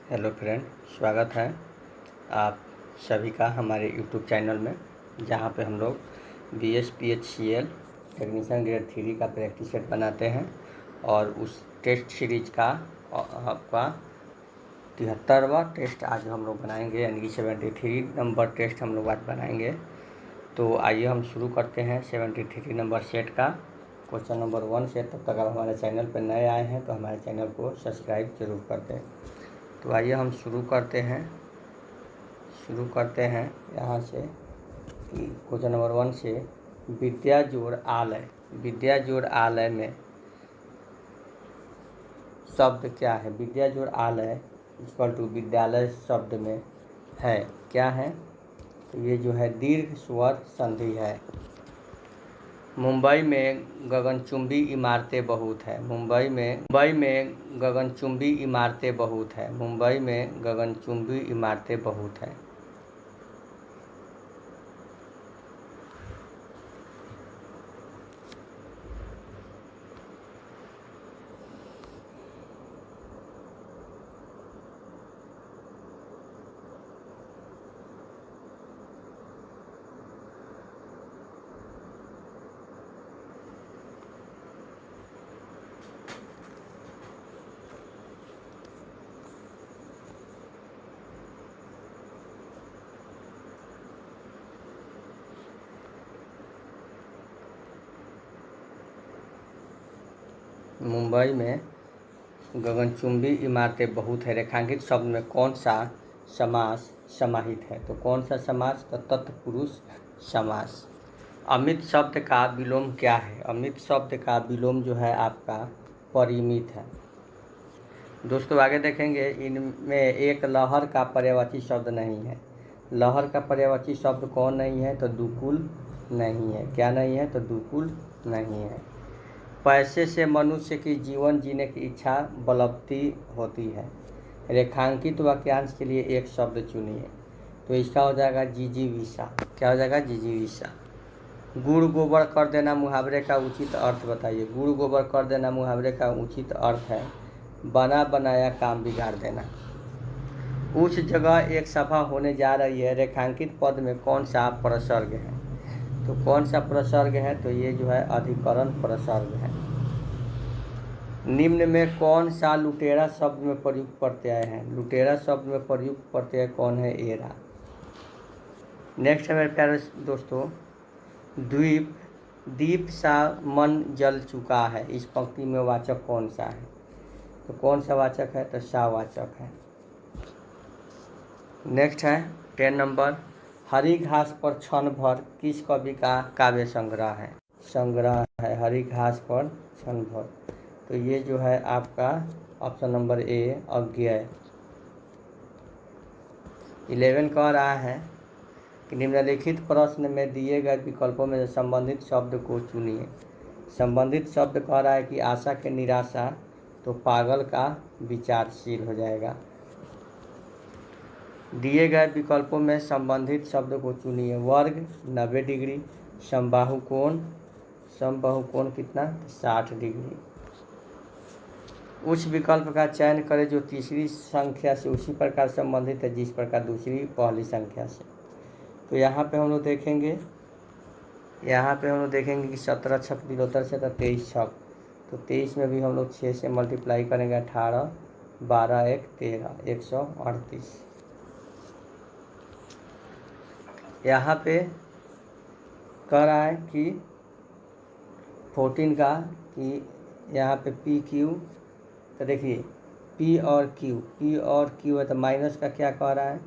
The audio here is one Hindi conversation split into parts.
हेलो फ्रेंड, स्वागत है आप सभी का हमारे यूट्यूब चैनल में, जहां पे हम लोग BSPHCL टेक्नीशियन ग्रेड 3 का प्रैक्टिस सेट बनाते हैं। और उस टेस्ट सीरीज का आपका 73वां टेस्ट आज हम लोग बनाएंगे, यानी कि 73 नंबर टेस्ट हम लोग आज बनाएंगे। तो आइए हम शुरू करते हैं 73 नंबर सेट का क्वेश्चन नंबर 1 से। तब तक आप हमारे चैनल पर नए आए हैं तो हमारे चैनल को सब्सक्राइब जरूर कर दें। तो आइए हम शुरू करते हैं यहाँ से कि क्वेश्चन नंबर 1 से विद्या जोड़ आलय में शब्द क्या है। विद्या जोड़ आलय इक्वल टू विद्यालय शब्द में है क्या है, तो ये जो है दीर्घ स्वर संधि है। मुंबई में गगनचुंबी इमारतें बहुत है। मुंबई में गगनचुंबी इमारतें बहुत है। मुंबई में गगनचुंबी इमारतें बहुत है। मुंबई में गगनचुंबी इमारतें बहुत है। रेखांकित शब्द में कौन सा समास समाहित है, तो कौन सा समास, तो तत्पुरुष समास। अमित शब्द का विलोम क्या है। अमित शब्द का विलोम जो है आपका परिमित है। दोस्तों आगे देखेंगे, इनमें एक लहर का पर्यायवाची शब्द नहीं है। लहर का पर्यायवाची शब्द कौन नहीं है, तो दुकुल नहीं है। क्या नहीं है, तो दुकुल नहीं है। पैसे से मनुष्य की जीवन जीने की इच्छा बलवती होती है। रेखांकित वाक्यांश के लिए एक शब्द चुनिए, तो इसका हो जाएगा जिजीविषा। क्या हो जाएगा, जिजीविषा। गुड़ गोबर कर देना मुहावरे का उचित अर्थ बताइए। गुड़ गोबर कर देना मुहावरे का उचित अर्थ है बना बनाया काम बिगाड़ देना। उस जगह एक सभा होने जा रही है। रेखांकित पद में कौन सा प्रसर्ग है, तो कौन सा प्रसर्ग है, तो ये जो है अधिकरण प्रसर्ग है। निम्न में कौन सा लुटेरा शब्द में प्रयुक्त प्रत्यय है। लुटेरा शब्द में प्रयुक्त प्रत्यय कौन है, एरा। नेक्स्ट है मेरे प्यारे दोस्तों, दीप सा मन जल चुका है। इस पंक्ति में वाचक कौन सा है, तो कौन सा वाचक है, तो सा वाचक है। नेक्स्ट है 10 नंबर, हरी घास पर क्षण भर किस कवि का काव्य संग्रह है। संग्रह है हरी घास पर क्षण भर, तो ये जो है आपका ऑप्शन नंबर ए अज्ञेय। 11 कह रहा है कि निम्नलिखित प्रश्न में दिए गए विकल्पों में संबंधित शब्द को चुनिए। संबंधित शब्द कह रहा है कि आशा के निराशा, तो पागल का विचारशील हो जाएगा। दिए गए विकल्पों में संबंधित शब्द को चुनिए। वर्ग 90 डिग्री, समबाहु कोण कितना, 60 डिग्री। उस विकल्प का चयन करें जो तीसरी संख्या से उसी प्रकार संबंधित है जिस प्रकार दूसरी पहली संख्या से। तो यहाँ पे हम लोग देखेंगे कि 17 छक 72 से, तो 23 छक, तो 23 में भी हम लोग 6 से मल्टीप्लाई करेंगे, 18, 12 1 13, 138। यहाँ पे कह रहा है कि 14 का कि यहाँ पे पी क्यू, तो देखिए पी और क्यू है, तो माइनस का क्या कह रहा है,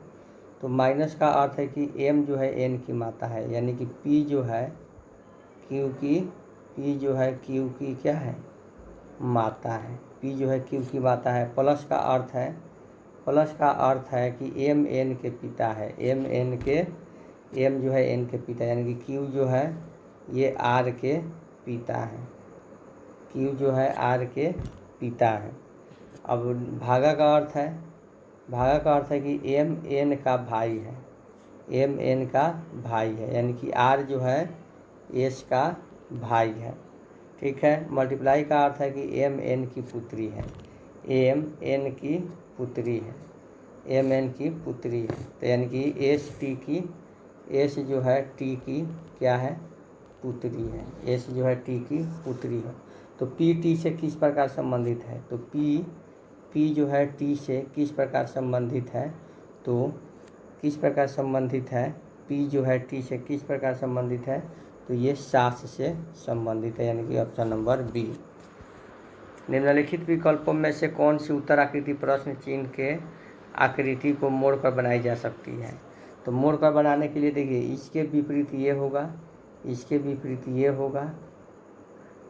तो माइनस का अर्थ है कि एम जो है एन की माता है, यानी कि पी जो है क्यू की क्या है, माता है। पी जो है क्यू की माता है। प्लस का अर्थ है कि एम एन के पिता है। एम जो है एन के पिता, यानी कि क्यू जो है ये आर के पिता है। क्यू जो है आर के पिता है। अब भागा का अर्थ है कि एम एन का भाई है। यानी कि आर जो है एस का भाई है। ठीक है। मल्टीप्लाई का अर्थ है कि एम एन की पुत्री है। एम एन की पुत्री है। तो यानी कि एस जो है टी की क्या है, पुत्री है। एस जो है टी की पुत्री है। तो पी टी से किस प्रकार संबंधित है, तो पी जो है टी से किस प्रकार संबंधित है, तो किस प्रकार संबंधित है, पी जो है टी से किस प्रकार संबंधित है, तो ये सास से संबंधित है, यानी कि ऑप्शन नंबर बी। निम्नलिखित विकल्पों में से कौन सी उत्तर आकृति प्रश्न चिन्ह के आकृति को मोड़कर बनाई जा सकती है। तो मोड़कर बनाने के लिए देखिए, इसके विपरीत ये होगा, इसके विपरीत ये होगा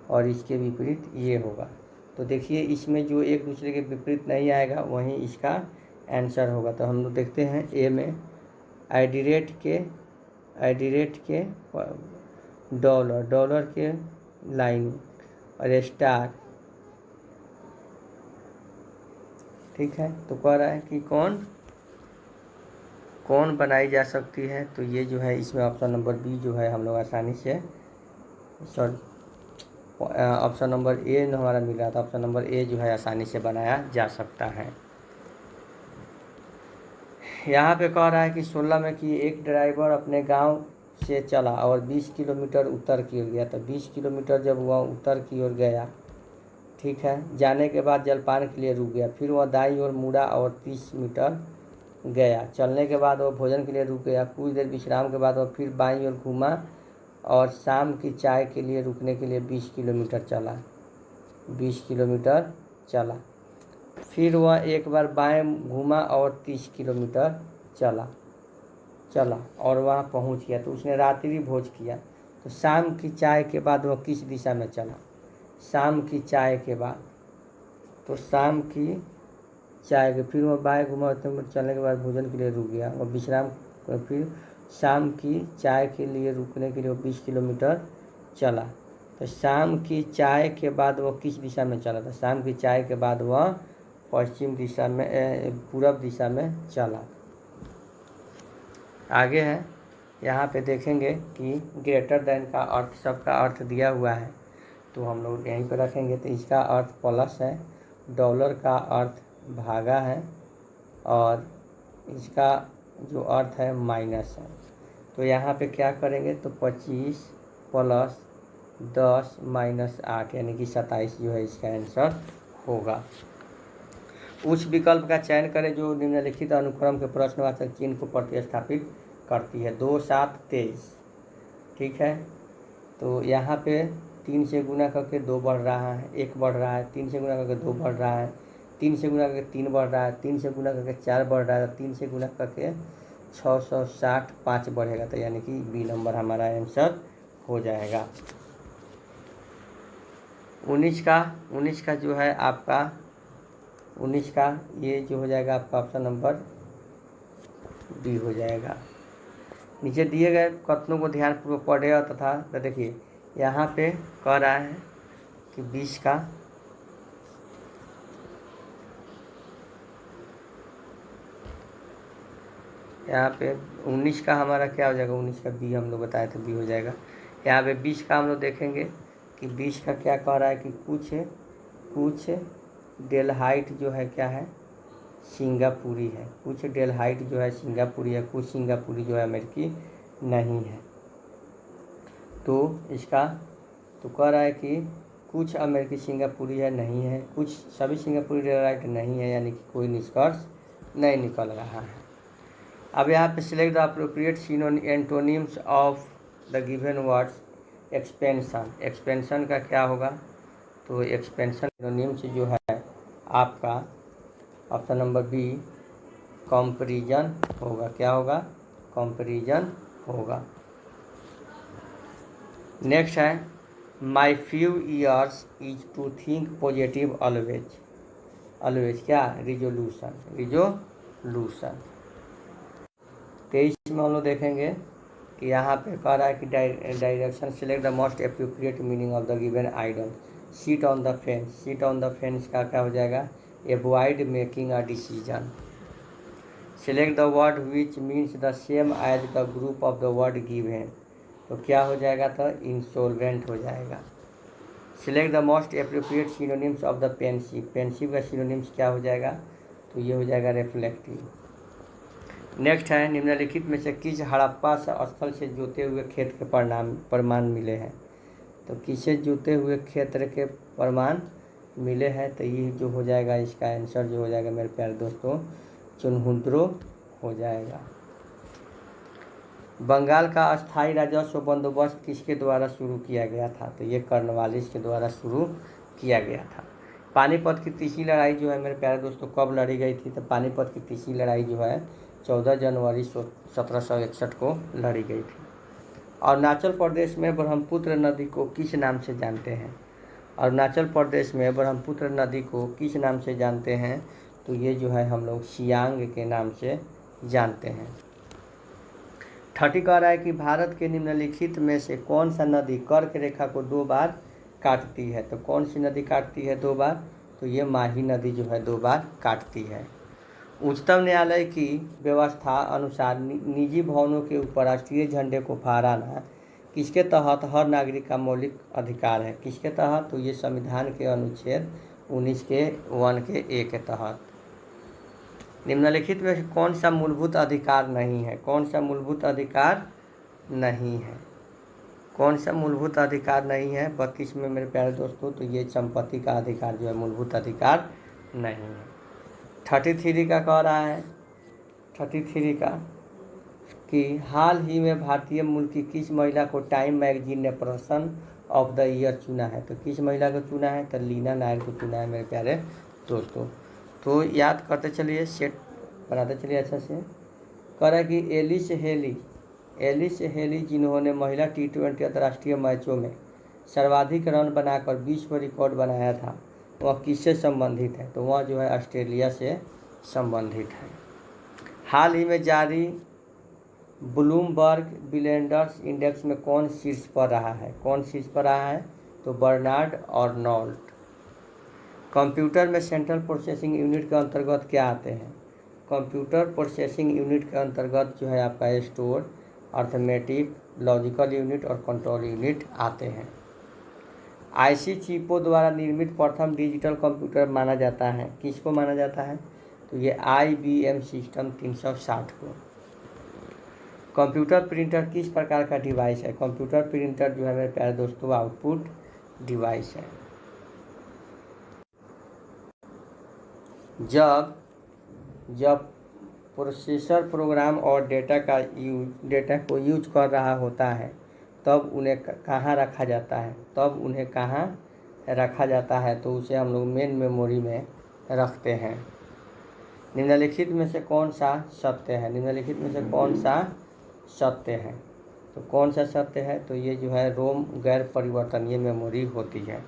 और इसके विपरीत ये होगा। तो देखिए इसमें जो एक दूसरे के विपरीत नहीं आएगा वहीं इसका आंसर होगा। तो हम लोग देखते हैं ए में एडिरेट के डॉलर के लाइन और स्टार, ठीक है। तो कह रहा है कि कौन बनाई जा सकती है, तो ये जो है इसमें ऑप्शन नंबर बी जो है हम लोग आसानी से, सॉरी ऑप्शन नंबर ए हमारा मिल रहा था, ऑप्शन नंबर ए जो है आसानी से बनाया जा सकता है। यहाँ पे कह रहा है कि 16 में कि एक ड्राइवर अपने गांव से चला और 20 किलोमीटर उत्तर की ओर गया। तो 20 किलोमीटर जब वह उत्तर की ओर गया, ठीक है, जाने के बाद जलपान के लिए रुक गया, फिर वह दाईं ओर मुड़ा और 30 मीटर गया। चलने के बाद वह भोजन के लिए रुक गया, कुछ देर विश्राम के बाद वह फिर बाईं ओर घूमा और शाम की चाय के लिए रुकने के लिए 20 किलोमीटर चला। 20 किलोमीटर चला, फिर वह एक बार बाएं घूमा और 30 किलोमीटर चला और वहाँ पहुँच गया। तो उसने रात्रि भोज किया। तो शाम की चाय के बाद वह किस दिशा में चला, शाम की चाय के बाद, तो शाम की चाय के फिर वह बाएं घुमा, चलने के बाद भोजन के लिए रुक गया और विश्राम, फिर शाम की चाय के लिए रुकने के लिए 20 किलोमीटर चला। तो शाम की चाय के बाद वह किस दिशा में चला था, शाम की चाय के बाद वह पश्चिम दिशा में, पूरब दिशा में चला। आगे है, यहाँ पे देखेंगे कि ग्रेटर देन का अर्थ, सबका अर्थ दिया हुआ है, तो हम लोग यहीं पर रखेंगे। तो इसका अर्थ प्लस है, डॉलर का अर्थ भागा है और इसका जो अर्थ है माइनस है। तो यहाँ पे क्या करेंगे, तो 25 प्लस 10 माइनस 8 यानी कि 27 जो है इसका आंसर होगा। उस विकल्प का चयन करें जो निम्नलिखित अनुक्रम के प्रश्नवाचक चिन्ह को प्रतिस्थापित करती है। 2 7 23, ठीक है। तो यहाँ पे 3 से गुना करके 2 बढ़ रहा है, 1 बढ़ रहा है, 3 से गुना करके 2 बढ़ रहा है, 3 से गुना करके 3 बढ़ रहा है, 3 से गुना करके 4 बढ़ रहा है, 3 से गुना करके 660, 5 बढ़ेगा। तो यानी कि बी नंबर हमारा आंसर हो जाएगा। 19 का जो है आपका 19 का ये जो हो जाएगा आपका ऑप्शन नंबर डी हो जाएगा। नीचे दिए गए कथनों को ध्यानपूर्वक पढ़े और तथा, तो देखिए यहाँ पे कह रहा है कि 20 का यहाँ पे 19 का हमारा क्या हो जाएगा, 19 का बी हम लोग बताए थे, बी हो जाएगा। यहाँ पे 20 का हम लोग देखेंगे कि 20 का क्या कह रहा है कि कुछ डेलहाइट जो है क्या है, सिंगापुरी है, कुछ डेलहाइट जो है सिंगापुरी है, कुछ सिंगापुरी जो है अमेरिकी नहीं है। तो इसका तो कह रहा है कि कुछ अमेरिकी सिंगापुरी है, नहीं है, कुछ सभी सिंगापुरी डेलहाइट नहीं है, यानी कि कोई निष्कर्ष नहीं निकल रहा है। अब यहाँ पे select the appropriate antonyms of the given words. Expansion का क्या होगा, तो एक्सपेंशन एंटोनिम्स जो है आपका ऑप्शन नंबर बी कंपैरिजन होगा। क्या होगा, कंपैरिजन होगा। नेक्स्ट है my few years is to think positive always क्या, रिजोल्यूशन। 23 में हम लोग देखेंगे कि यहाँ पे कह रहा है कि direction, select the most appropriate meaning of the given idiom. Sit on the fence का क्या हो जाएगा, avoid making a decision. Select the word which means the same as the group of the word given, तो क्या हो जाएगा, तो इंसॉल्वेंट हो जाएगा। Select the most appropriate synonyms of the pensive का सिनोनिम्स क्या हो जाएगा, तो ये हो जाएगा रिफ्लेक्टिव। नेक्स्ट है, निम्नलिखित में से किस हड़प्पा स्थल से जोते हुए खेत के प्रमाण मिले हैं। तो किसे जोते हुए क्षेत्र के प्रमाण मिले हैं, तो ये जो हो जाएगा इसका आंसर जो हो जाएगा मेरे प्यारे दोस्तों चुनहुद्रो हो जाएगा। बंगाल का अस्थायी राजस्व बंदोबस्त किसके द्वारा शुरू किया गया था, तो ये कॉर्नवालिस के द्वारा शुरू किया गया था। पानीपत की तीसरी लड़ाई जो है मेरे प्यारे दोस्तों कब लड़ी गई थी, तो पानीपत की तीसरी लड़ाई जो है 14 जनवरी 1761 को लड़ी गई थी। अरुणाचल प्रदेश में ब्रह्मपुत्र नदी को किस नाम से जानते हैं। अरुणाचल प्रदेश में ब्रह्मपुत्र नदी को किस नाम से जानते हैं, तो ये जो है हम लोग सियांग के नाम से जानते हैं। 30 कह रहा है कि भारत के निम्नलिखित में से कौन सा नदी कर्क रेखा को 2 बार काटती है। तो कौन सी नदी काटती है 2 बार, तो ये माही नदी जो है 2 बार काटती है। उच्चतम न्यायालय की व्यवस्था अनुसार निजी भवनों के ऊपर राष्ट्रीय झंडे को फहराना किसके तहत हर नागरिक का मौलिक अधिकार है। किसके तहत, तो ये संविधान के अनुच्छेद 19 के 1 के ए के तहत। निम्नलिखित में कौन सा मूलभूत अधिकार नहीं है। कौन सा मूलभूत अधिकार नहीं है, कौन सा मूलभूत अधिकार नहीं है 32 में मेरे प्यारे दोस्तों, तो ये संपत्ति का अधिकार जो है मूलभूत अधिकार नहीं है। 33 का कह रहा है 33 का कि हाल ही में भारतीय मूल की किस महिला को टाइम मैगजीन ने पर्सन ऑफ द ईयर चुना है। तो किस महिला को चुना है, तो लीना नायर को चुना है मेरे प्यारे दोस्तों। तो याद करते चलिए, सेट बनाते चलिए अच्छा से। कह रहा है कि एलिस हेली जिन्होंने महिला T20 अंतर्राष्ट्रीय मैचों में सर्वाधिक रन बनाकर विश्व रिकॉर्ड बनाया था, वह किससे संबंधित है, तो वह जो है ऑस्ट्रेलिया से संबंधित है। हाल ही में जारी ब्लूमबर्ग बिलियनर्स इंडेक्स में कौन शीर्ष पर रहा है। कौन शीर्ष पर रहा है, तो बर्नार्ड अर्नोल्ट। कंप्यूटर में सेंट्रल प्रोसेसिंग यूनिट के अंतर्गत क्या आते हैं। कंप्यूटर प्रोसेसिंग यूनिट के अंतर्गत जो है आपका स्टोर, अर्थमेटिक, लॉजिकल यूनिट और कंट्रोल यूनिट आते हैं। आईसी चिपों द्वारा निर्मित प्रथम डिजिटल कंप्यूटर माना जाता है। किसको माना जाता है, तो ये IBM सिस्टम 360 को। कंप्यूटर प्रिंटर किस प्रकार का डिवाइस है। कंप्यूटर प्रिंटर जो है मेरे प्यारे दोस्तों आउटपुट डिवाइस है। जब प्रोसेसर प्रोग्राम और डेटा को यूज कर रहा होता है तब उन्हें कहाँ रखा जाता है। तब उन्हें कहाँ रखा जाता है, तो उसे हम लोग मेन मेमोरी में रखते हैं। निम्नलिखित में से कौन सा सत्य है। निम्नलिखित में से कौन सा सत्य है, तो कौन सा सत्य है, तो ये जो है रोम गैर परिवर्तनीय मेमोरी होती है।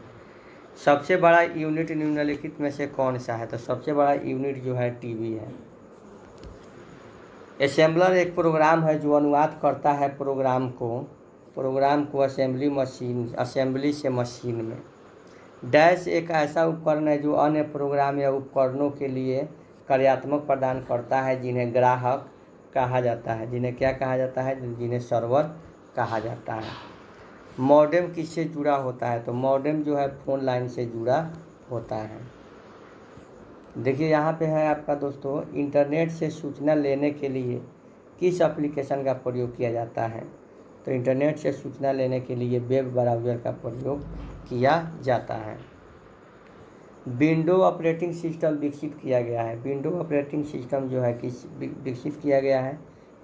सबसे बड़ा यूनिट निम्नलिखित में से कौन सा है, तो सबसे बड़ा यूनिट जो है टीबी है। असेंबलर एक प्रोग्राम है जो अनुवाद करता है प्रोग्राम को असेंबली से मशीन में। डैश एक ऐसा उपकरण है जो अन्य प्रोग्राम या उपकरणों के लिए कार्यात्मक प्रदान करता है जिन्हें ग्राहक कहा जाता है। जिन्हें क्या कहा जाता है, जिन्हें सर्वर कहा जाता है। मॉडेम किससे जुड़ा होता है, तो मॉडेम जो है फ़ोन लाइन से जुड़ा होता है। देखिए यहाँ पे है आपका दोस्तों, इंटरनेट से सूचना लेने के लिए किस एप्लीकेशन का प्रयोग किया जाता है, तो इंटरनेट से सूचना लेने के लिए वेब ब्राउज़र का प्रयोग किया जाता है। विंडो ऑपरेटिंग सिस्टम विकसित किया गया है। विंडो ऑपरेटिंग सिस्टम जो है किस विकसित किया गया है,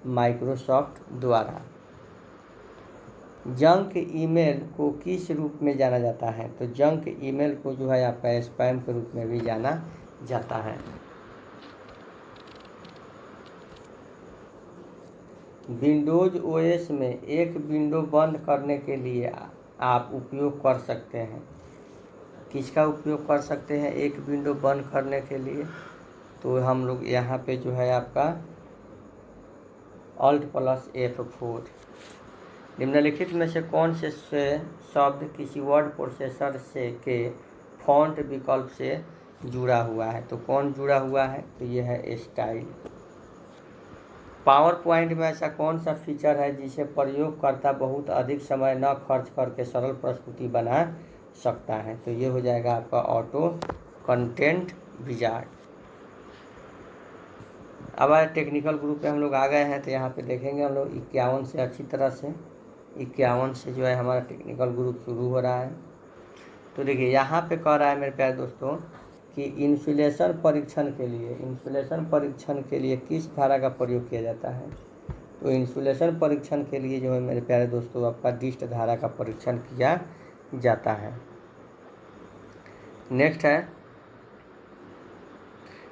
माइक्रोसॉफ्ट द्वारा। जंक ईमेल को किस रूप में जाना जाता है, तो जंक ईमेल को जो है आपका स्पैम के रूप में भी जाना जाता है। विंडोज ओएस में एक विंडो बंद करने के लिए आप उपयोग कर सकते हैं। किसका उपयोग कर सकते हैं एक विंडो बंद करने के लिए, तो हम लोग यहाँ पे जो है आपका Alt+F4। निम्नलिखित में से कौन से शब्द किसी वर्ड प्रोसेसर से के फॉन्ट विकल्प से जुड़ा हुआ है, तो कौन जुड़ा हुआ है, तो यह है स्टाइल। पावर पॉइंट में ऐसा कौन सा फीचर है जिसे प्रयोगकर्ता बहुत अधिक समय न खर्च करके सरल प्रस्तुति बना सकता है, तो ये हो जाएगा आपका ऑटो कंटेंट विजार्ड। अब आज टेक्निकल ग्रुप पे हम लोग आ गए हैं, तो यहाँ पे देखेंगे हम लोग 51 से अच्छी तरह से 51 से जो है हमारा टेक्निकल ग्रुप शुरू हो रहा है। तो देखिए यहाँ पे कह रहा है मेरे प्यारे दोस्तों कि इन्सुलेशन परीक्षण के लिए किस धारा का प्रयोग किया जाता है। तो इंसुलेशन परीक्षण के लिए जो है मेरे प्यारे दोस्तों आपका डिस्ट धारा का परीक्षण किया जाता है। नेक्स्ट है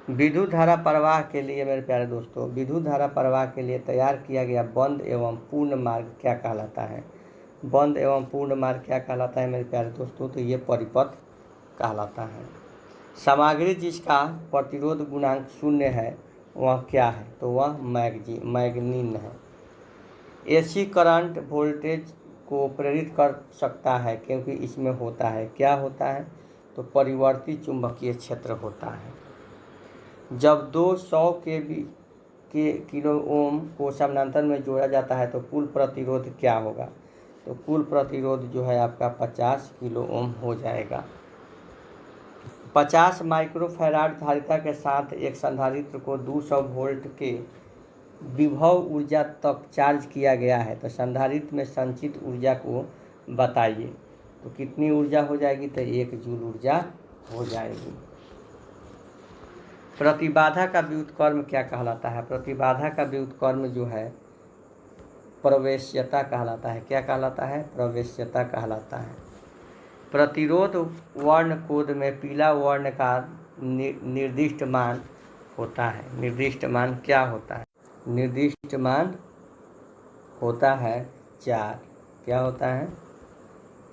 विद्युत धारा प्रवाह के लिए मेरे प्यारे दोस्तों, विद्युत धारा प्रवाह के लिए तैयार किया गया बंद एवं पूर्ण मार्ग क्या कहलाता है। बंद एवं पूर्ण मार्ग क्या कहलाता है मेरे प्यारे दोस्तों, तो ये परिपथ कहलाता है। सामग्री जिसका प्रतिरोध गुणांक 0 है वह क्या है, तो वह मैग्नीन है। एसी करंट वोल्टेज को प्रेरित कर सकता है क्योंकि इसमें होता है, क्या होता है, तो परिवर्ती चुंबकीय क्षेत्र होता है। जब 200 के किलो ओम को समानांतर में जोड़ा जाता है तो कुल प्रतिरोध क्या होगा, तो कुल प्रतिरोध जो है आपका 50 किलो ओम हो जाएगा। 50 माइक्रोफैराड धारिता के साथ एक संधारित्र को 200 वोल्ट के विभव ऊर्जा तक चार्ज किया गया है, तो संधारित्र में संचित ऊर्जा को बताइए। तो कितनी ऊर्जा हो जाएगी, तो 1 जूल ऊर्जा हो जाएगी। प्रतिबाधा का व्युत्क्रम क्या कहलाता है, प्रतिबाधा का व्युत्क्रम जो है प्रवेश्यता कहलाता है। क्या कहलाता है, प्रवेश्यता कहलाता है। प्रतिरोध वर्ण कोड में पीला वर्ण का निर्दिष्ट मान होता है। निर्दिष्ट मान क्या होता है, निर्दिष्ट मान होता है 4। क्या होता है,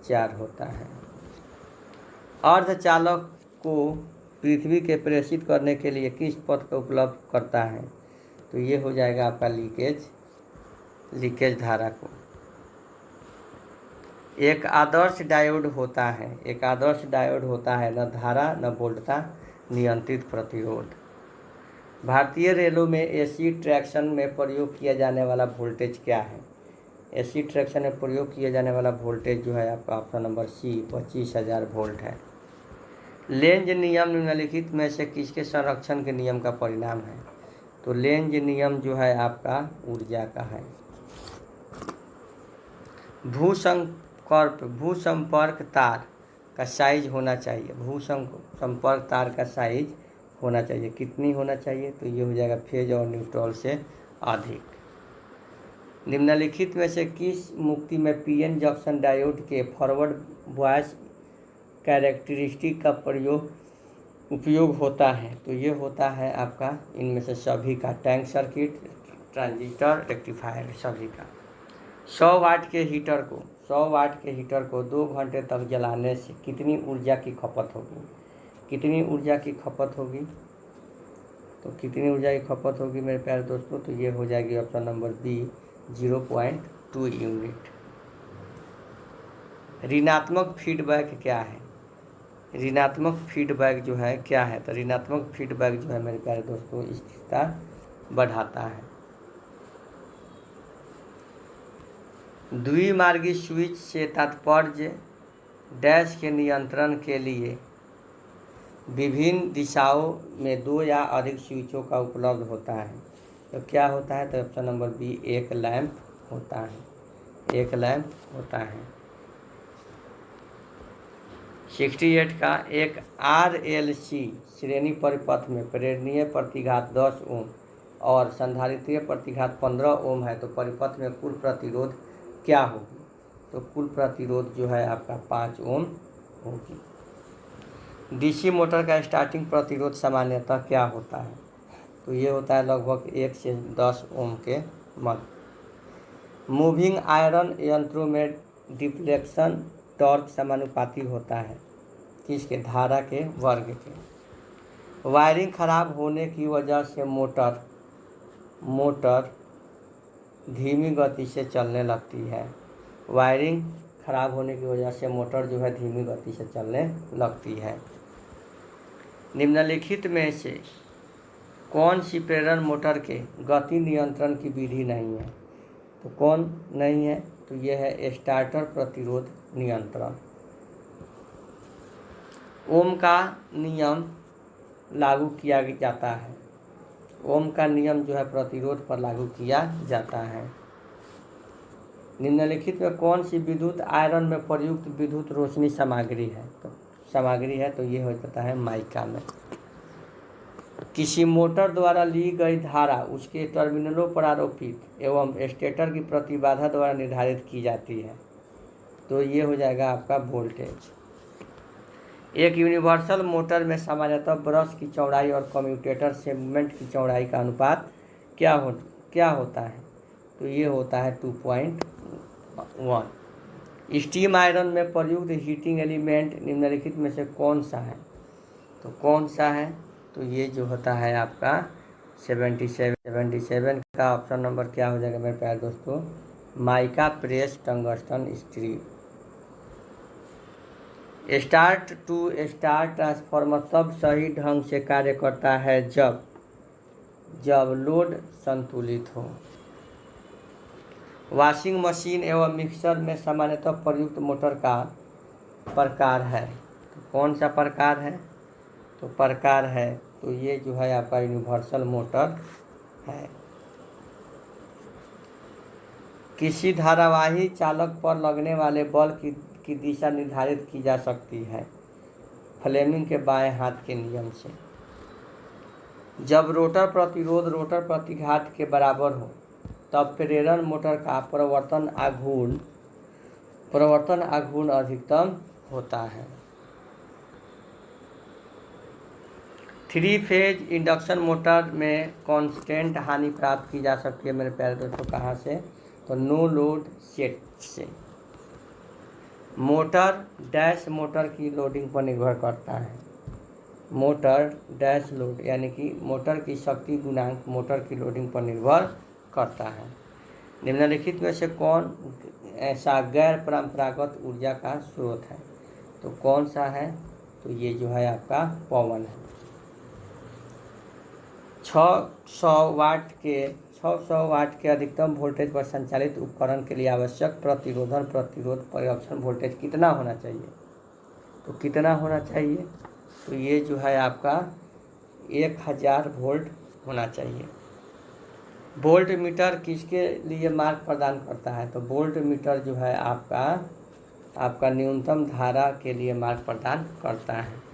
4 होता है। अर्धचालक को पृथ्वी के प्रेषित करने के लिए किस पथ का उपलब्ध करता है, तो ये हो जाएगा आपका लीकेज धारा को। एक आदर्श डायोड होता है, एक आदर्श डायोड होता है न धारा न वोल्टता नियंत्रित प्रतिरोध। भारतीय रेलों में एसी ट्रैक्शन में प्रयोग किया जाने वाला वोल्टेज क्या है। एसी ट्रैक्शन में प्रयोग किया जाने वाला वोल्टेज जो है आपका ऑप्शन नंबर सी 25,000 वोल्ट है। लेंज नियम निम्नलिखित में से किसके संरक्षण के नियम का परिणाम है, तो लेंज नियम जो है आपका ऊर्जा का है। भूसंपर्क तार का साइज होना चाहिए, भूसंपर्क तार का साइज होना चाहिए, कितनी होना चाहिए, तो ये हो जाएगा फेज और न्यूट्रल से अधिक। निम्नलिखित में से किस मुक्ति में पीएन जंक्शन डायोड के फॉरवर्ड बॉयस कैरेक्टरिस्टिक का उपयोग होता है, तो ये होता है आपका इनमें से सभी का, टैंक सर्किट, ट्रांजिस्टर, रेक्टिफायर, सभी का। 100 वाट के हीटर को 2 घंटे तक जलाने से कितनी ऊर्जा की खपत होगी, कितनी ऊर्जा की खपत होगी, तो कितनी ऊर्जा की खपत होगी मेरे प्यारे दोस्तों, तो ये हो जाएगी ऑप्शन नंबर बी 0.2 यूनिट। ऋणात्मक फीडबैक क्या है, ऋणात्मक फीडबैक जो है क्या है, तो ऋणात्मक फीडबैक जो है मेरे प्यारे दोस्तों स्थिरता बढ़ाता है। द्विमार्गी स्विच से तात्पर्य डैश के नियंत्रण के लिए विभिन्न दिशाओं में 2 या अधिक स्विचों का उपलब्ध होता है, तो क्या होता है, तो ऑप्शन नंबर बी एक लैंप होता है, एक लैंप होता है। 68 का एक RLC श्रेणी परिपथ में प्रेरणीय प्रतिघात 10 ओम और संधारित्रीय प्रतिघात 15 ओम है, तो परिपथ में कुल प्रतिरोध क्या होगी, तो कुल प्रतिरोध जो है आपका 5 ओम होगी। डीसी मोटर का स्टार्टिंग प्रतिरोध सामान्यतः क्या होता है, तो ये होता है लगभग 1 से 10 ओम के मध्य। मूविंग आयरन यंत्रों में डिफ्लेक्शन टॉर्क समानुपाती होता है किसके, धारा के वर्ग के। वायरिंग खराब होने की वजह से मोटर धीमी गति से चलने लगती है, वायरिंग खराब होने की वजह से मोटर जो है धीमी गति से चलने लगती है। निम्नलिखित में से कौन सी प्रेरण मोटर के गति नियंत्रण की विधि नहीं है, तो कौन नहीं है, तो यह है स्टार्टर प्रतिरोध नियंत्रण। ओम का नियम लागू किया जाता है, ओम का नियम जो है प्रतिरोध पर लागू किया जाता है। निम्नलिखित में कौन सी विद्युत आयरन में प्रयुक्त विद्युत रोशनी सामग्री है? तो ये हो जाता है माइका में। किसी मोटर द्वारा ली गई धारा उसके टर्मिनलों पर आरोपित एवं स्टेटर की प्रतिबाधा द्वारा निर्धारित की जाती है। तो ये हो जाएगा आपका वोल्टेज। एक यूनिवर्सल मोटर में सामान्यतः ब्रश की चौड़ाई और कम्यूटेटर सेगमेंट की चौड़ाई का अनुपात क्या होता है? तो ये होता है 2.1। स्टीम आयरन में प्रयुक्त हीटिंग एलिमेंट निम्नलिखित में से कौन सा है? तो ये जो होता है आपका 77 का ऑप्शन नंबर क्या हो जाएगा मेरे प्यारे दोस्तों? Mica press tungsten strip. Start to star transformer तब सही ढंग से कार्य करता है जब लोड संतुलित हो। वॉशिंग मशीन एवं मिक्सर में सामान्यतः प्रयुक्त मोटर का प्रकार है। तो कौन सा प्रकार है? तो ये जो है आपका यूनिवर्सल मोटर है। किसी धारावाही चालक पर लगने वाले बल की दिशा निर्धारित की जा सकती है फ्लेमिंग के बाएं हाथ के नियम से। जब रोटर प्रतिरोध रोटर प्रतिघात के बराबर हो तब प्रेरण मोटर का प्रवर्तन आघूर्ण अधिकतम होता है। 3 फेज इंडक्शन मोटर में कांस्टेंट हानि प्राप्त की जा सकती है मेरे प्यारे दोस्तों। कहाँ से? तो नो लोड सेट से। मोटर की लोडिंग पर निर्भर करता है। मोटर डैश लोड यानी कि मोटर की शक्ति गुणांक मोटर की लोडिंग पर निर्भर करता है। निम्नलिखित में से कौन ऐसा गैर परंपरागत ऊर्जा का स्रोत है? तो कौन सा है? तो ये जो है आपका पवन है। 600 वाट के अधिकतम वोल्टेज पर संचालित उपकरण के लिए आवश्यक प्रतिरोध परिरक्षण वोल्टेज कितना होना चाहिए? तो कितना होना चाहिए? तो ये जो है आपका 1000 वोल्ट होना चाहिए। वोल्ट मीटर किसके लिए मार्ग प्रदान करता है? तो वोल्ट मीटर जो है आपका न्यूनतम धारा के लिए मार्ग प्रदान करता है।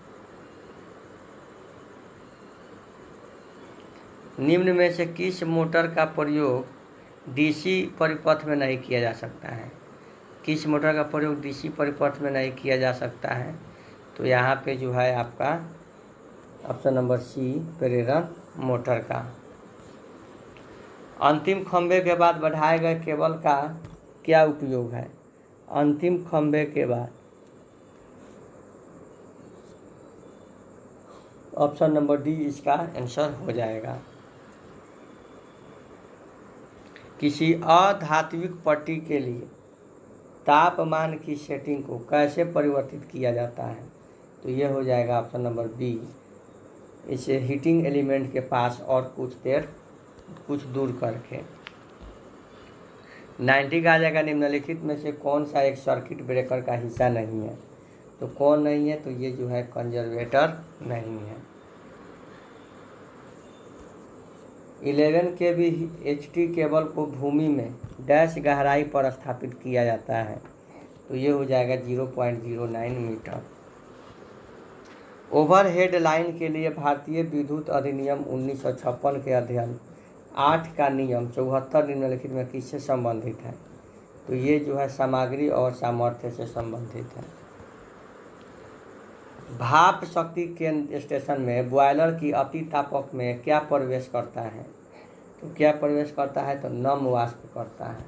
निम्न में से किस मोटर का प्रयोग डीसी परिपथ में नहीं किया जा सकता है? किस मोटर का प्रयोग डीसी परिपथ में नहीं किया जा सकता है? तो यहाँ पे जो है आपका ऑप्शन नंबर सी प्रेरण मोटर का। अंतिम खंभे के बाद बढ़ाए गए केबल का क्या उपयोग है? अंतिम खंभे के बाद ऑप्शन नंबर डी इसका आंसर हो जाएगा। किसी अधात्विक पट्टी के लिए तापमान की सेटिंग को कैसे परिवर्तित किया जाता है? तो ये हो जाएगा ऑप्शन नंबर बी। इसे हीटिंग एलिमेंट के पास और कुछ दूर करके। 90 का आ जाएगा। निम्नलिखित में से कौन सा एक सर्किट ब्रेकर का हिस्सा नहीं है? तो कौन नहीं है? तो ये जो है कंजर्वेटर नहीं है। 11 kV HT केबल को भूमि में डैश गहराई पर स्थापित किया जाता है। तो ये हो जाएगा 0.09 मीटर। ओवरहेड लाइन के लिए भारतीय विद्युत अधिनियम 1956 के अध्ययन 8 का नियम 74 निम्नलिखित में किससे संबंधित है? तो ये जो है सामग्री और सामर्थ्य से संबंधित है। भाप शक्ति केंद्र स्टेशन में बॉयलर की अति तापक में क्या प्रवेश करता है? तो क्या प्रवेश करता है? तो नम वाष्प करता है।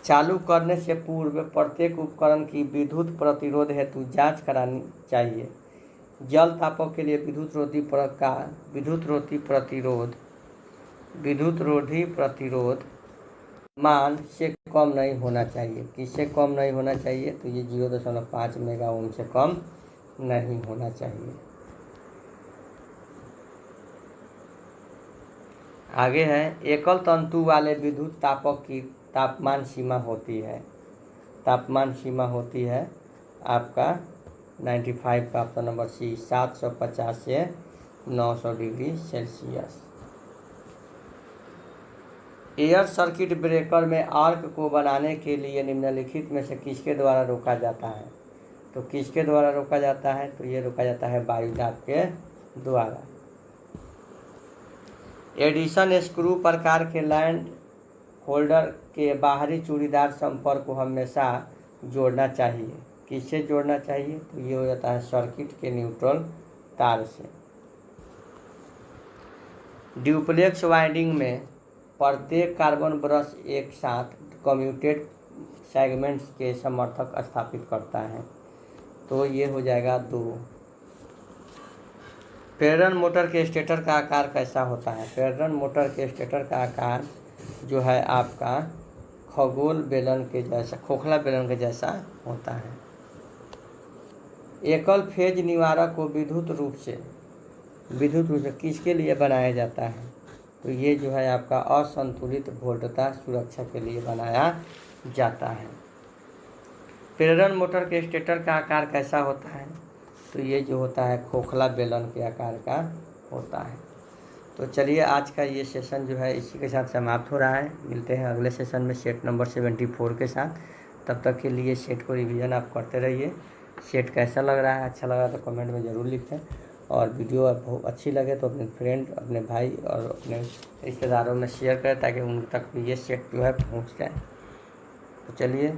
चालू करने से पूर्व प्रत्येक उपकरण की विद्युत प्रतिरोध हेतु जांच करानी चाहिए। जल तापक के लिए विद्युत रोधी प्रतिरोध मान से कम नहीं होना चाहिए। किससे कम नहीं होना चाहिए? तो ये 0.5 मेगा ओम से कम नहीं होना चाहिए। आगे है एकल तंतु वाले विद्युत तापक की तापमान सीमा होती है आपका 95 का ऑप्शन नंबर सी 750 से 900 degree Celsius. Air circuit breaker में आर्क को बनाने के लिए निम्नलिखित में से किसके द्वारा रोका जाता है? तो किसके द्वारा रोका जाता है? तो ये रोका जाता है वायुदाब के द्वारा। एडिशन स्क्रू प्रकार के लैंड होल्डर के बाहरी चूड़ीदार संपर्क को हमेशा जोड़ना चाहिए। किससे जोड़ना चाहिए? तो ये हो जाता है सर्किट के न्यूट्रल तार से। ड्यूप्लेक्स वाइंडिंग में प्रत्येक कार्बन ब्रश एक साथ कम्यूटेड सेगमेंट्स के समर्थक स्थापित करता है। तो ये हो जाएगा 2। प्रेरण मोटर के स्टेटर का आकार कैसा होता है? प्रेरण मोटर के स्टेटर का आकार जो है आपका खगोल बेलन के जैसा, खोखला बेलन के जैसा होता है। एकल फेज निवारक को विद्युत रूप से किसके लिए बनाया जाता है? तो ये जो है आपका असंतुलित वोल्टता सुरक्षा के लिए बनाया जाता है। प्रेरण मोटर के स्टेटर का आकार कैसा होता है? तो ये जो होता है खोखला बेलन के आकार का होता है। तो चलिए आज का ये सेशन जो है इसी के साथ समाप्त हो रहा है। मिलते हैं अगले सेशन में सेट नंबर 74 के साथ। तब तक के लिए सेट को रिवीजन आप करते रहिए। सेट कैसा लग रहा है, अच्छा लगा तो कमेंट में ज़रूर लिखें, और वीडियो बहुत अच्छी लगे तो अपने फ्रेंड, अपने भाई और अपने रिश्तेदारों में शेयर करें ताकि उन तक भी ये सेट जो है पहुँच जाए। तो चलिए